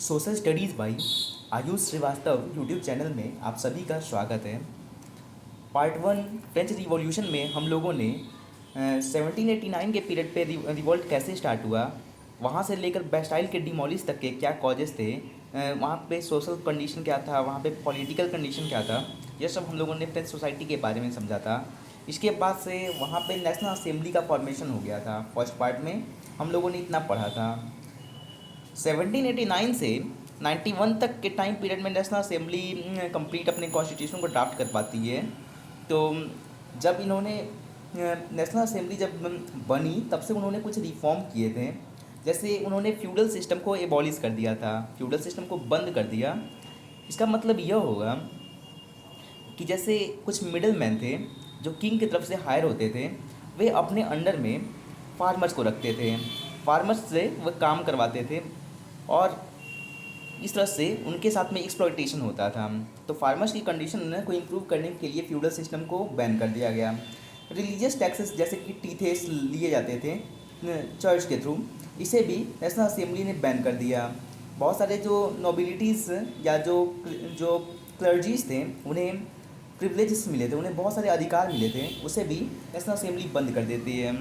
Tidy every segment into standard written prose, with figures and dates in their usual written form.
Social studies by Ayush Srivastava YouTube channel में आप सभी का स्वागत है। पार्ट वन फ्रेंच रिवॉल्यूशन में हम लोगों ने 1789 के पीरियड पे रिवॉल्ट कैसे स्टार्ट हुआ, वहाँ से लेकर बैस्टाइल के डिमोलिश तक के क्या कॉजेज़ थे, वहाँ पे सोशल कंडीशन क्या था, वहाँ पे पॉलिटिकल कंडीशन क्या था, यह सब हम लोगों ने फ्रेंच सोसाइटी के बारे में समझा था। इसके बाद से वहाँ पे नेशनल असेंबली का फॉर्मेशन हो गया था। फर्स्ट पार्ट में हम लोगों ने इतना पढ़ा था। 1789 से 91 तक के टाइम पीरियड में नेशनल असेंबली कंप्लीट अपने कॉन्स्टिट्यूशन को ड्राफ्ट कर पाती है। तो जब इन्होंने नेशनल असेंबली जब बनी तब से उन्होंने कुछ रिफॉर्म किए थे। जैसे उन्होंने फ्यूडल सिस्टम को एबॉलिश कर दिया था, फ्यूडल सिस्टम को बंद कर दिया। इसका मतलब यह होगा कि जैसे कुछ मिडल मैन थे जो किंग की तरफ से हायर होते थे, वे अपने अंडर में फार्मर्स को रखते थे, फार्मर्स से वह काम करवाते थे और इस तरह से उनके साथ में एक्सप्लॉयटेशन होता था। तो फार्मर्स की कंडीशन को इम्प्रूव करने के लिए फ्यूडल सिस्टम को बैन कर दिया गया। रिलीजियस टैक्सेस जैसे कि टीथेस लिए जाते थे चर्च के थ्रू, इसे भी नेशनल असेंबली ने बैन कर दिया। बहुत सारे जो नोबिलिटीज़ या जो जो क्लर्जीज थे उन्हें प्रिविलेजेस मिले थे, उन्हें बहुत सारे अधिकार मिले थे, उसे भी नेशनल असेंबली बंद कर देती है।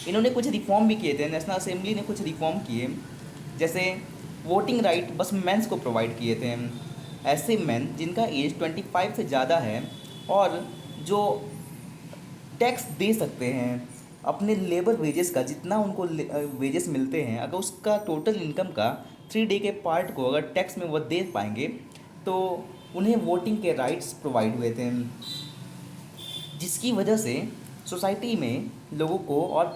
इन्होंने कुछ रिफॉर्म भी किए थे, नेशनल असेंबली ने कुछ रिफॉर्म किए, जैसे वोटिंग राइट बस मेंस को प्रोवाइड किए थे। ऐसे मेन जिनका एज 25 से ज़्यादा है और जो टैक्स दे सकते हैं अपने लेबर वेजेस का, जितना उनको वेजेस मिलते हैं, अगर उसका टोटल इनकम का 3 डे के पार्ट को अगर टैक्स में वह दे पाएंगे तो उन्हें वोटिंग के राइट्स प्रोवाइड हुए थे, जिसकी वजह से सोसाइटी में लोगों को और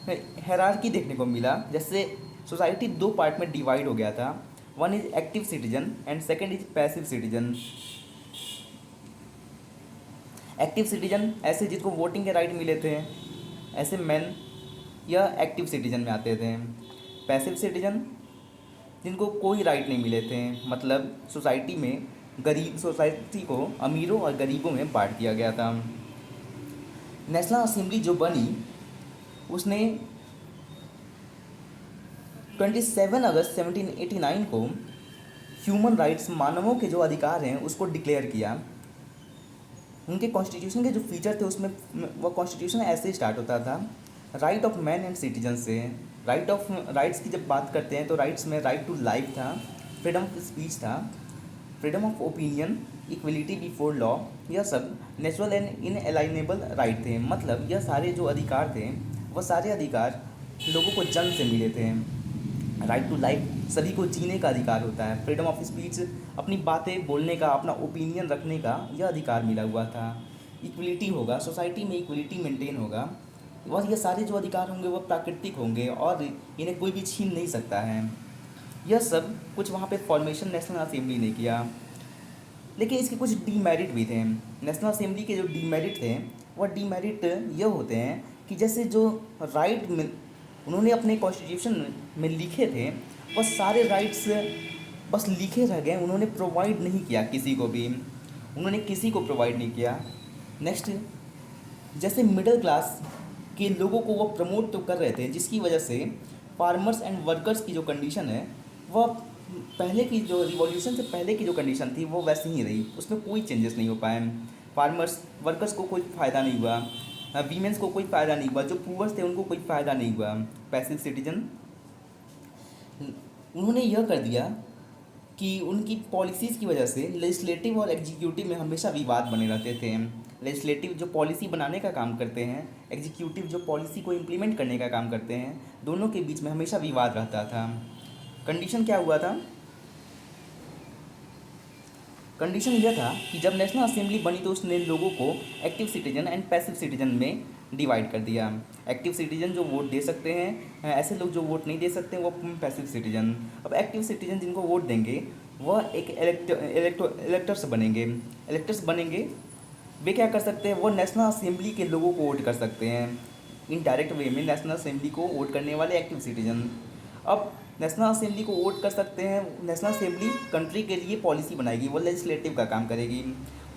हायरार्की देखने को मिला। जैसे सोसाइटी दो पार्ट में डिवाइड हो गया था, one is active citizen and second is passive citizen. Active citizen ऐसे जिसको वोटिंग के राइट मिले थे, ऐसे मैन यह एक्टिव सिटीजन में आते थे। पैसिव सिटीजन जिनको कोई राइट नहीं मिले थे, मतलब सोसाइटी में गरीब सोसाइटी को अमीरों और गरीबों में बांट दिया गया था। नेशनल असेंबली जो बनी उसने 27 अगस्त 1789 को ह्यूमन राइट्स, मानवों के जो अधिकार हैं, उसको डिक्लेयर किया। उनके कॉन्स्टिट्यूशन के जो फीचर थे उसमें वह कॉन्स्टिट्यूशन ऐसे स्टार्ट होता था, right of man and citizen से। राइट्स की जब बात करते हैं तो राइट्स में राइट टू लाइफ था, फ्रीडम ऑफ स्पीच था, freedom of opinion, equality before law, यह सब नेचुरल एंड इनएलाइनेबल राइट थे। मतलब यह सारे जो अधिकार थे वह सारे अधिकार लोगों को जन्म से मिले थे। राइट टू लाइफ सभी को जीने का अधिकार होता है, फ्रीडम ऑफ स्पीच अपनी बातें बोलने का, अपना ओपिनियन रखने का यह अधिकार मिला हुआ था। इक्वलिटी होगा, सोसाइटी में इक्वलिटी मेंटेन होगा, और ये सारे जो अधिकार होंगे वह प्राकृतिक होंगे और इन्हें कोई भी छीन नहीं सकता है। यह सब कुछ वहाँ पे फॉर्मेशन नेशनल असेंबली ने किया। लेकिन इसके कुछ डीमेरिट भी थे। नेशनल असेंबली के जो डीमेरिट थे वह डीमेरिट यह होते हैं कि जैसे जो राइट उन्होंने अपने कॉन्स्टिट्यूशन में लिखे थे वह सारे राइट्स बस लिखे रह गए, उन्होंने प्रोवाइड नहीं किया किसी को भी, उन्होंने किसी को प्रोवाइड नहीं किया। नेक्स्ट, जैसे मिडिल क्लास के लोगों को वो प्रमोट तो कर रहे थे, जिसकी वजह से फार्मर्स एंड वर्कर्स की जो कंडीशन है वह पहले की जो रिवॉल्यूशन से पहले की जो कंडीशन थी वो वैसे ही रही, उसमें कोई चेंजेस नहीं हो पाए। फार्मर्स वर्कर्स को कोई फ़ायदा नहीं हुआ, वीमेंस को कोई फ़ायदा नहीं हुआ, जो पुअर्स थे उनको कोई फ़ायदा नहीं हुआ। पैसिव सिटीजन उन्होंने यह कर दिया कि उनकी पॉलिसीज़ की वजह से लेजिस्लेटिव और एग्जीक्यूटिव में हमेशा विवाद बने रहते थे। लेजिस्लेटिव जो पॉलिसी बनाने का काम करते हैं, एग्जीक्यूटिव जो पॉलिसी को इम्प्लीमेंट करने का काम करते हैं, दोनों के बीच में हमेशा विवाद रहता था। कंडीशन क्या हुआ था? कंडीशन यह था कि जब नेशनल असेंबली बनी तो उसने लोगों को active citizen and passive citizen में डिवाइड कर दिया। एक्टिव सिटीजन जो वोट दे सकते हैं, ऐसे लोग जो वोट नहीं दे सकते वो पैसिव सिटीजन। अब एक्टिव सिटीजन जिनको वोट देंगे वह एक इलेक्टर्स बनेंगे। इलेक्टर्स बनेंगे, वे क्या कर सकते हैं, वो नेशनल असेंबली के लोगों को वोट कर सकते हैं। इनडायरेक्ट वे में नेशनल असेंबली को वोट करने वाले एक्टिव सिटीजन अब नेशनल असेंबली को वोट कर सकते हैं। नेशनल असेंबली कंट्री के लिए पॉलिसी बनाएगी, वो लेजिस्लेटिव का काम करेगी।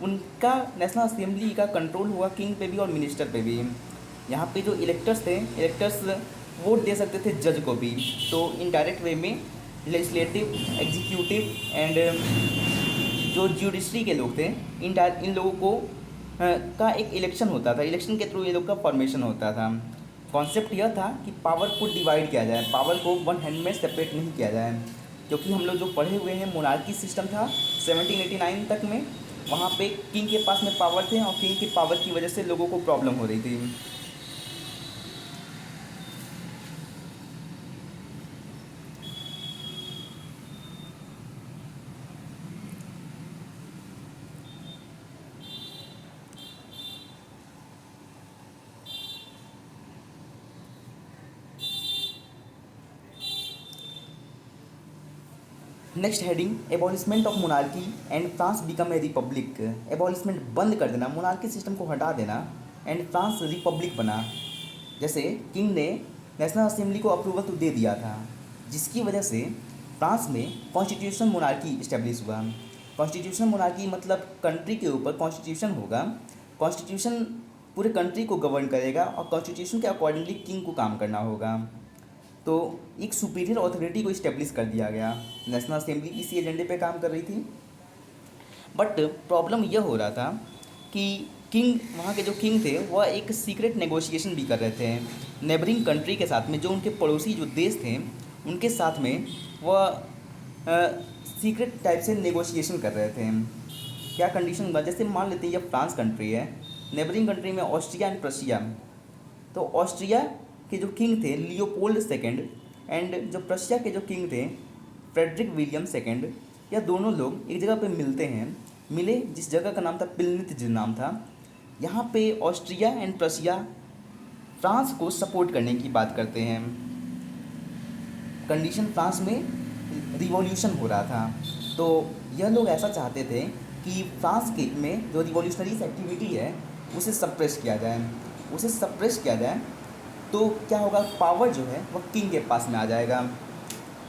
उनका नेशनल असेंबली का कंट्रोल हुआ किंग पे भी और मिनिस्टर पे भी। यहाँ पे जो इलेक्टर्स थे, इलेक्टर्स वोट दे सकते थे जज को भी। तो इनडायरेक्ट वे में लेजिस्लेटिव, एग्जीक्यूटिव एंड जो जुडिशरी के लोग थे, इन लोगों को का एक इलेक्शन होता था। इलेक्शन के थ्रू ये लोग का फॉर्मेशन होता था। कॉन्सेप्ट यह था कि पावर को डिवाइड किया जाए, पावर को वन हैंड में सेपरेट नहीं किया जाए, क्योंकि हम लोग जो पढ़े हुए हैं मोनार्की सिस्टम था 1789 तक में, वहाँ पे किंग के पास में पावर थे और किंग की पावर की वजह से लोगों को प्रॉब्लम हो रही थी। Next heading, abolishment of monarchy and France become a republic. Abolishment बंद कर देना, मोनार्की सिस्टम को हटा देना, एंड फ्रांस रिपब्लिक बना। जैसे किंग ने नेशनल असेंबली को अप्रूवल तो दे दिया था, जिसकी वजह से फ्रांस में कॉन्स्टिट्यूशन मोनार्की इस्टेब्लिश हुआ। कॉन्स्टिट्यूशन मोनार्की मतलब कंट्री के ऊपर कॉन्स्टिट्यूशन होगा, कॉन्स्टिट्यूशन पूरे कंट्री को गवर्न करेगा और कॉन्स्टिट्यूशन के अकॉर्डिंगली किंग को काम करना होगा। तो एक सुपीरियर अथॉरिटी को इस्टेब्लिश कर दिया गया। नेशनल असेंबली इसी एजेंडे पे काम कर रही थी। बट प्रॉब्लम यह हो रहा था कि किंग, वहाँ के जो किंग थे वह एक सीक्रेट नेगोशिएशन भी कर रहे थे नेबरिंग कंट्री के साथ में, जो उनके पड़ोसी जो देश थे उनके साथ में वह सीक्रेट टाइप से नेगोशिएशन कर रहे थे। क्या कंडीशन हुआ, जैसे मान लेते हैं यह फ्रांस कंट्री है, नेबरिंग कंट्री में ऑस्ट्रिया एंड प्रशिया। तो ऑस्ट्रिया के जो किंग थे लियोपोल्ड सेकेंड, एंड जो प्रशिया के जो किंग थे फ्रेडरिक विलियम सेकेंड, यह दोनों लोग एक जगह पे मिलते हैं। मिले, जिस जगह का नाम था पिलनित जिस नाम था। यहाँ पे ऑस्ट्रिया एंड प्रशिया फ्रांस को सपोर्ट करने की बात करते हैं। कंडीशन, फ्रांस में रिवॉल्यूशन हो रहा था, तो यह लोग ऐसा चाहते थे कि फ्रांस के में जो रिवॉल्यूशनरी एक्टिविटी है उसे सप्रेस किया जाए। उसे सप्रेस किया जाए तो क्या होगा, पावर जो है वह किंग के पास में आ जाएगा।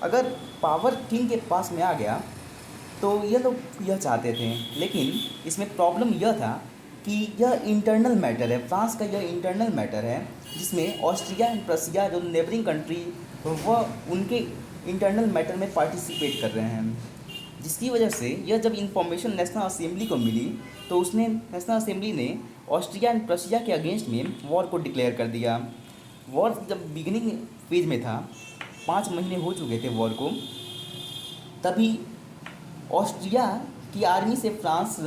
अगर पावर किंग के पास में आ गया तो ये लोग यह चाहते थे, लेकिन इसमें प्रॉब्लम यह था कि यह इंटरनल मैटर है, फ्रांस का यह इंटरनल मैटर है, जिसमें ऑस्ट्रिया एंड प्रशिया जो नेबरिंग कंट्री वह उनके इंटरनल मैटर में पार्टिसिपेट कर रहे हैं। जिसकी वजह से यह जब इंफॉर्मेशन नेशनल असेंबली को मिली तो उसने, नेशनल असेंबली ने ऑस्ट्रिया एंड प्रशिया के अगेंस्ट में वॉर को डिक्लेयर कर दिया। वॉर जब बिगिनिंग फेज में था, 5 महीने हो चुके थे वॉर को, तभी ऑस्ट्रिया की आर्मी से फ्रांस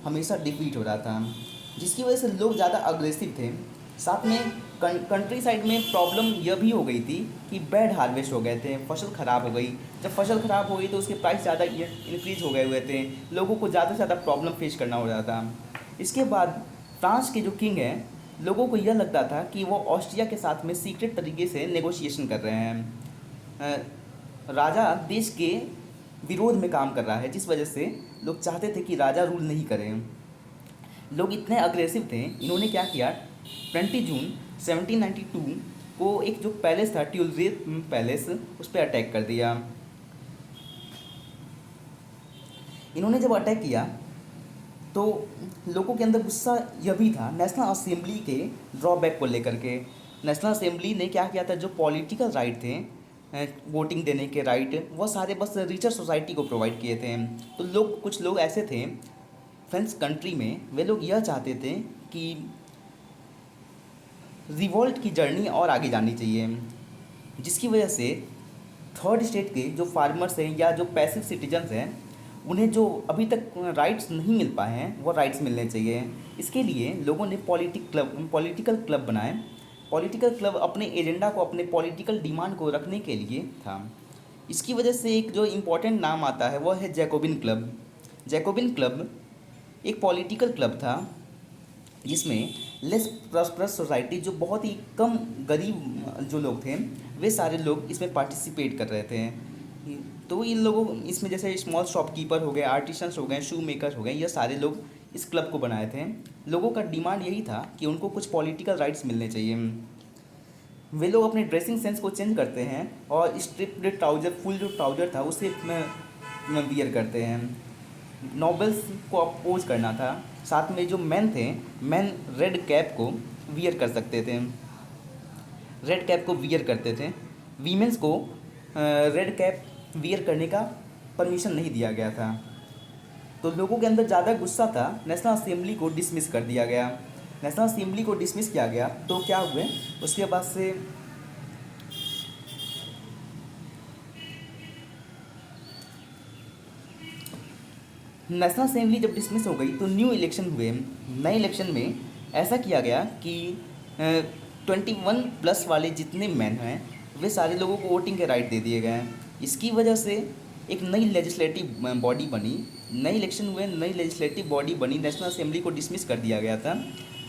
हमेशा डिफीट हो रहा था, जिसकी वजह से लोग ज़्यादा अग्रेसिव थे। साथ में कंट्री साइड में प्रॉब्लम यह भी हो गई थी कि बैड हार्वेस्ट हो गए थे, फसल ख़राब हो गई। जब फसल ख़राब हो गई तो उसके प्राइस ज़्यादा इंक्रीज हो गए हुए थे, लोगों को ज़्यादा से ज़्यादा प्रॉब्लम फेस करना हो रहा था। इसके बाद फ्रांस के जो किंग हैं, लोगों को यह लगता था कि वो ऑस्ट्रिया के साथ में सीक्रेट तरीके से नेगोशिएशन कर रहे हैं। राजा देश के विरोध में काम कर रहा है, जिस वजह से लोग चाहते थे कि राजा रूल नहीं करें। लोग इतने अग्रेसिव थे, इन्होंने क्या किया, 20 जून 1792 को एक जो पैलेस था ट्यूलरेट पैलेस, उस पर अटैक कर दिया। इन्होंने जब अटैक किया तो लोगों के अंदर गुस्सा यह भी था नेशनल असेंबली के ड्रॉबैक को लेकर के। नेशनल असेंबली ने क्या किया था, जो पॉलिटिकल राइट थे, वोटिंग देने के राइट, वो सारे बस रिचर सोसाइटी को प्रोवाइड किए थे। तो लोग, कुछ लोग ऐसे थे फ्रेंच कंट्री में, वे लोग यह चाहते थे कि रिवोल्ट की जर्नी और आगे जानी चाहिए, जिसकी वजह से थर्ड स्टेट के जो फार्मर्स हैं या जो पैसिव सिटीजन्स हैं, उन्हें जो अभी तक राइट्स नहीं मिल पाए हैं वो राइट्स मिलने चाहिए। इसके लिए लोगों ने पॉलिटिकल क्लब बनाए। पॉलिटिकल क्लब अपने एजेंडा को, अपने पॉलिटिकल डिमांड को रखने के लिए था। इसकी वजह से एक जो इम्पोर्टेंट नाम आता है वो है जैकोबिन क्लब। जैकोबिन क्लब एक पॉलिटिकल क्लब था जिसमें लेस प्रॉस्परस सोसाइटी, जो बहुत ही कम गरीब जो लोग थे, वे सारे लोग इसमें पार्टिसिपेट कर रहे थे। तो इन लोगों, इसमें जैसे स्मॉल शॉपकीपर हो गए, आर्टिसंस हो गए, शू मेकर हो गए, ये सारे लोग इस क्लब को बनाए थे। लोगों का डिमांड यही था कि उनको कुछ पॉलिटिकल राइट्स मिलने चाहिए। वे लोग अपने ड्रेसिंग सेंस को चेंज करते हैं और स्ट्रिप्ड ट्राउज़र, फुल जो ट्राउज़र था उसे वियर करते हैं। नॉबल्स को अपोज करना था। साथ में जो मैन थे, मैन रेड कैप को वियर कर सकते थे, रेड कैप को वियर करते थे। वीमेंस को रेड कैप वियर करने का परमिशन नहीं दिया गया था। तो लोगों के अंदर ज़्यादा गुस्सा था, नेशनल असेंबली को डिसमिस कर दिया गया। नेशनल असेंबली को डिसमिस किया गया तो क्या हुए, उसके बाद से नेशनल असेंबली जब डिसमिस हो गई तो न्यू इलेक्शन हुए। नए इलेक्शन में ऐसा किया गया कि 21+ वाले जितने मैन हैं वे सारे लोगों को वोटिंग के राइट दे दिए गए हैं। इसकी वजह से एक नई लेजिस्लेटिव बॉडी बनी। नए इलेक्शन हुए, नई लेजिस्लेटिव बॉडी बनी, नेशनल असेंबली को डिसमिस कर दिया गया था,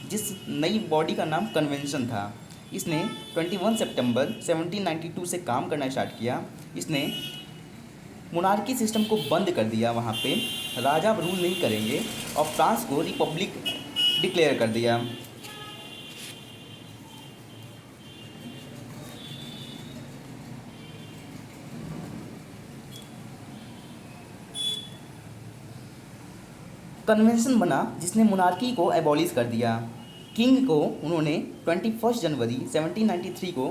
जिस नई बॉडी का नाम कन्वेंशन था। इसने 21 सितंबर 1792 से काम करना स्टार्ट किया। इसने मोनार्की सिस्टम को बंद कर दिया, वहाँ पे राजा रूल नहीं करेंगे, और फ्रांस को रिपब्लिक डिक्लेयर कर दिया। कन्वेंशन बना जिसने मोनार्की को एबॉलिश कर दिया। किंग को उन्होंने 21 जनवरी 1793 को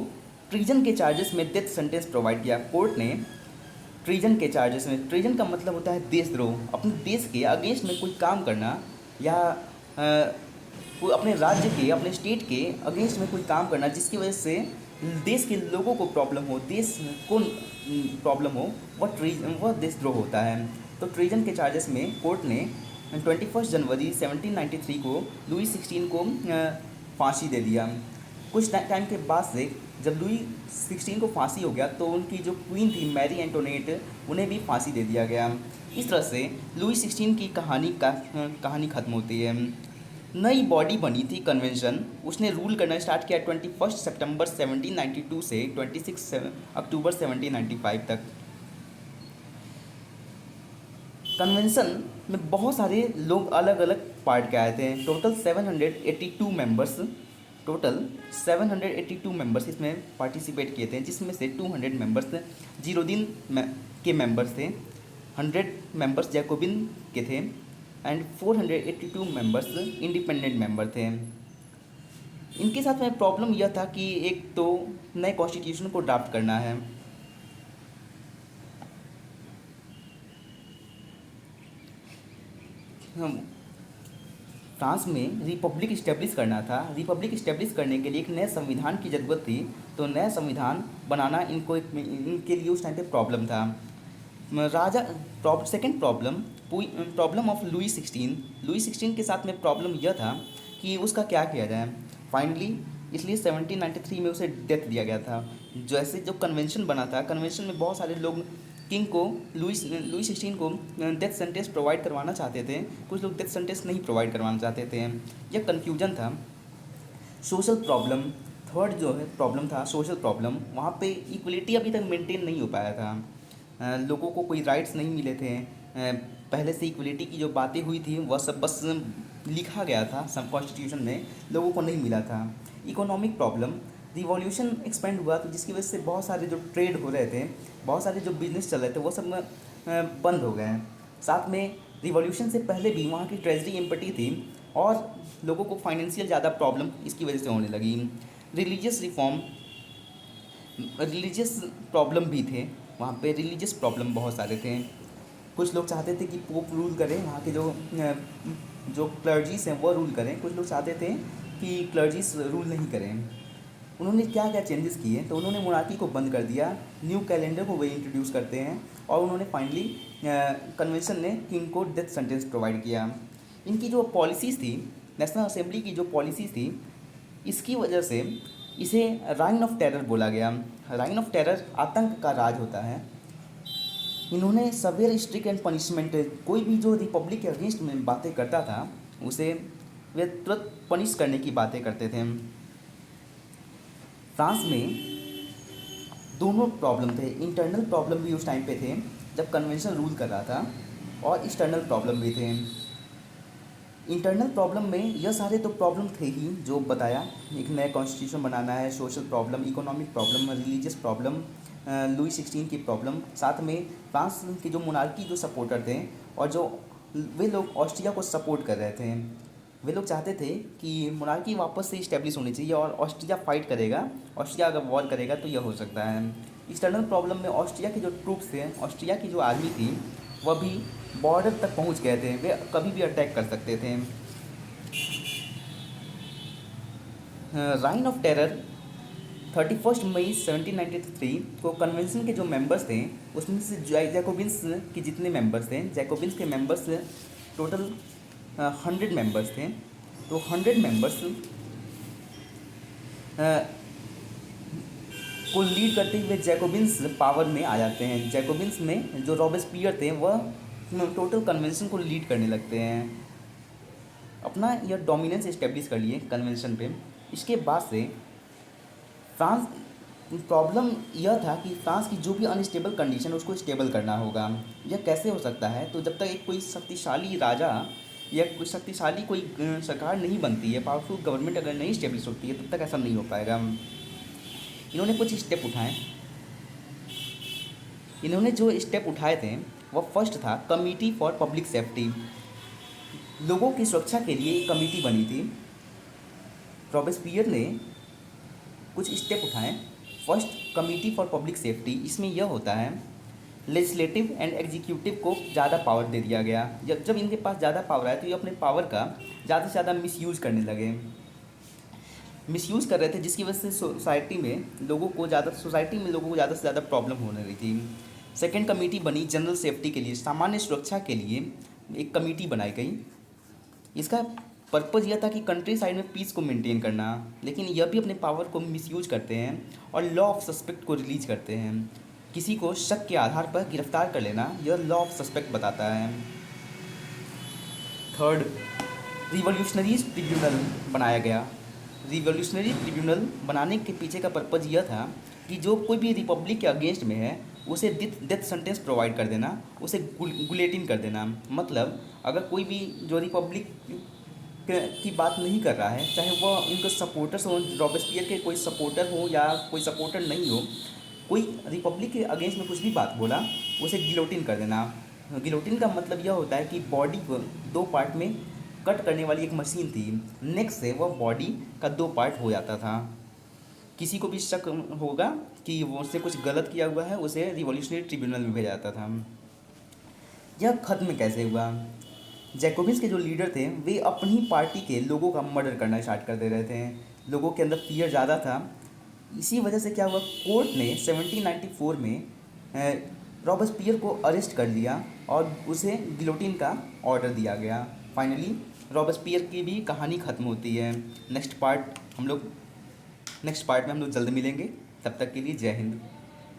ट्रीजन के चार्जेस में डेथ सेंटेंस प्रोवाइड किया। कोर्ट ने ट्रीजन के चार्जेस में, ट्रीजन का मतलब होता है देशद्रोह, अपने देश के अगेंस्ट में कोई काम करना या कोई अपने राज्य के, अपने स्टेट के अगेंस्ट में कोई काम करना जिसकी वजह से देश के लोगों को प्रॉब्लम हो, देश को प्रॉब्लम हो, वह देशद्रोह होता है। तो ट्रीजन के चार्जेस में कोर्ट ने 21 जनवरी 1793 को लुई 16 को फांसी दे दिया। कुछ टाइम के बाद से जब लुई 16 को फांसी हो गया तो उनकी जो क्वीन थी मैरी एंटोनेट, उन्हें भी फांसी दे दिया गया। इस तरह से लुई 16 की कहानी ख़त्म होती है। नई बॉडी बनी थी कन्वेंशन, उसने रूल करना स्टार्ट किया 21 सितंबर 1792 से 26 अक्टूबर 1795 तक। कन्वेंशन में बहुत सारे लोग अलग अलग पार्ट के आए थे। टोटल 782 मेंबर्स इसमें पार्टिसिपेट किए थे, जिसमें से 200 मेंबर्स जीरोदीन के मेंबर्स थे, 100 मेंबर्स जैकोबिन के थे, एंड 482 मेंबर्स इंडिपेंडेंट मेंबर थे। इनके साथ में प्रॉब्लम यह था कि एक तो नए कॉन्स्टिट्यूशन को ड्राफ्ट करना है, फ्रांस में रिपब्लिक इस्टेब्लिश करना था। रिपब्लिक इस्टेब्लिश करने के लिए एक नए संविधान की ज़रूरत थी, तो नया संविधान बनाना इनके लिए उस टाइम पे प्रॉब्लम था। सेकेंड प्रॉब्लम ऑफ लुई 16 के साथ में प्रॉब्लम यह था कि उसका क्या किया जाए। फाइनली इसलिए 1793 में उसे डेथ दिया गया था। जैसे जो कन्वेंशन बना था, कन्वेंशन में बहुत सारे लोग किंग को लुई 16 को डेथ सेंटेंस प्रोवाइड करवाना चाहते थे, कुछ लोग डेथ सेंटेंस नहीं प्रोवाइड करवाना चाहते थे। यह कन्फ्यूजन था। सोशल प्रॉब्लम, थर्ड जो है प्रॉब्लम था सोशल प्रॉब्लम, वहाँ पे इक्वलिटी अभी तक मेंटेन नहीं हो पाया था। लोगों को कोई राइट्स नहीं मिले थे। पहले से इक्वलिटी की जो बातें हुई थी वह सब बस लिखा गया था, सब कॉन्स्टिट्यूशन में लोगों को नहीं मिला था। इकोनॉमिक प्रॉब्लम, रिवॉल्यूशन एक्सपेंड हुआ तो जिसकी वजह से बहुत सारे जो ट्रेड हो रहे थे, बहुत सारे जो बिजनेस चल रहे थे वो सब बंद हो गए। साथ में रिवॉल्यूशन से पहले भी वहाँ की ट्रेजरी एम्पटी थी और लोगों को फाइनेंशियल ज़्यादा प्रॉब्लम इसकी वजह से होने लगी। रिलीजियस रिफॉर्म, रिलीजियस प्रॉब्लम भी थे वहाँ पे, रिलीजियस प्रॉब्लम बहुत सारे थे। कुछ लोग चाहते थे कि पोप रूल करें, वहाँ के जो क्लर्जीज हैं वो रूल करें, कुछ लोग चाहते थे कि क्लर्जीज रूल नहीं करें। उन्होंने क्या क्या चेंजेस किए, तो उन्होंने मोनार्की को बंद कर दिया, न्यू कैलेंडर को वे इंट्रोड्यूस करते हैं, और उन्होंने फाइनली कन्वेंशन ने किंग को डेथ सेंटेंस प्रोवाइड किया। इनकी जो पॉलिसीज़ थी, नेशनल असेंबली की जो पॉलिसीज़ थी, इसकी वजह से इसे राइन ऑफ टेरर बोला गया। राइन ऑफ टेरर आतंक का राज होता है। इन्होंने सवेयर स्ट्रिक्ट एंड पनिशमेंट, कोई भी जो रिपब्लिक के अगेंस्ट में बातें करता था उसे वे तुरंत पनिश करने की बातें करते थे। फ्रांस में दोनों प्रॉब्लम थे, इंटरनल प्रॉब्लम भी उस टाइम पे थे जब कन्वेंशन रूल कर रहा था, और एक्सटर्नल प्रॉब्लम भी थे। इंटरनल प्रॉब्लम में यह सारे तो प्रॉब्लम थे ही जो बताया, एक नया कॉन्स्टिट्यूशन बनाना है, social problem, economic problem, religious problem, Louis 16 की प्रॉब्लम, साथ में फ्रांस के जो मोनार्की जो सपोर्टर थे और जो वे लोग ऑस्ट्रिया को सपोर्ट कर रहे थे, वे लोग चाहते थे कि मोनार्की वापस से इस्टेब्लिश होनी चाहिए और ऑस्ट्रिया फाइट करेगा, ऑस्ट्रिया अगर वॉर करेगा तो यह हो सकता है। एक्सटर्नल प्रॉब्लम में ऑस्ट्रिया के जो ट्रूप्स थे, ऑस्ट्रिया की जो आर्मी थी, वह भी बॉर्डर तक पहुंच गए थे, वे कभी भी अटैक कर सकते थे। राइन ऑफ टेरर 31 मई 1793 को कन्वेंशन के जो मेंबर्स थे, उसमें से जैकोबिन्स के जितने मेंबर्स थे, जैकोबिन्स के मेंबर्स टोटल 100 मेंबर्स थे। तो 100 मेंबर्स को लीड करते हुए जैकोबिन्स पावर में आ जाते हैं। जैकोबिन्स में जो रॉबेस्पियर थे वह टोटल कन्वेंशन को लीड करने लगते हैं, अपना यह डोमिनेंस इस्टेब्लिश कर लिए कन्वेंशन पे। इसके बाद से फ्रांस, प्रॉब्लम यह था कि फ्रांस की जो भी अनस्टेबल कंडीशन है उसको स्टेबल करना होगा। यह कैसे हो सकता है? तो जब तक एक कोई शक्तिशाली राजा या कोई शक्तिशाली कोई सरकार नहीं बनती है, पावरफुल गवर्नमेंट अगर नहीं स्टेब्लिश होती है, तब तक ऐसा नहीं हो पाएगा। इन्होंने कुछ स्टेप उठाए। इन्होंने जो स्टेप उठाए थे वह फर्स्ट था कमिटी फॉर पब्लिक सेफ्टी। लोगों की सुरक्षा के लिए एक कमेटी बनी थी। रॉबेस्पियर ने कुछ स्टेप उठाए। First, committee for public safety. इसमें यह होता है लेजिस्लेटिव एंड एग्जीक्यूटिव को ज़्यादा पावर दे दिया गया। जब इनके पास ज़्यादा पावर आया तो ये अपने पावर का ज़्यादा से ज़्यादा मिसयूज़ करने लगे। मिसयूज़ कर रहे थे, जिसकी वजह से सोसाइटी में लोगों को ज़्यादा से ज़्यादा प्रॉब्लम होने रही थी। सेकेंड कमेटी बनी जनरल सेफ्टी के लिए, सामान्य सुरक्षा के लिए एक कमेटी बनाई गई। इसका पर्पज़ यह था कि कंट्री साइड में पीस को मेंटेन करना, लेकिन यह भी अपने पावर को मिसयूज करते हैं और लॉ ऑफ सस्पेक्ट को रिलीज करते हैं। किसी को शक के आधार पर गिरफ्तार कर लेना, यह लॉ ऑफ सस्पेक्ट बताता है। थर्ड, रिवॉल्यूशनरी ट्रिब्यूनल बनाया गया। रिवॉल्यूशनरी ट्रिब्यूनल बनाने के पीछे का पर्पज़ यह था कि जो कोई भी रिपब्लिक के अगेंस्ट में है उसे डेथ सेंटेंस प्रोवाइड कर देना, उसे गुलेटिन कर देना। मतलब अगर कोई भी जो रिपब्लिक की बात नहीं कर रहा है, चाहे वह उनके सपोर्टर्स हों, रॉबेस्पियर के कोई सपोर्टर हो या कोई सपोर्टर नहीं हो, कोई रिपब्लिक के अगेंस्ट में कुछ भी बात बोला, उसे गिलोटिन कर देना। गिलोटिन का मतलब यह होता है कि बॉडी को 2 पार्ट में कट करने वाली एक मशीन थी। नेक्स्ट से वह बॉडी का 2 पार्ट हो जाता था। किसी को भी शक होगा कि वो उससे कुछ गलत किया हुआ है, उसे रिवॉल्यूशनरी ट्रिब्यूनल में भेजा जाता था। यह खत्म कैसे हुआ? जैकोबिन्स के जो लीडर थे वे अपनी पार्टी के लोगों का मर्डर करना स्टार्ट कर दे रहे थे। लोगों के अंदर फियर ज़्यादा था। इसी वजह से क्या हुआ, कोर्ट ने 1794 में रॉबेस्पियर को अरेस्ट कर लिया और उसे गिलोटिन का ऑर्डर दिया गया। फाइनली रॉबेस्पियर की भी कहानी ख़त्म होती है। नेक्स्ट पार्ट में हम लोग जल्द मिलेंगे। तब तक के लिए जय हिंद।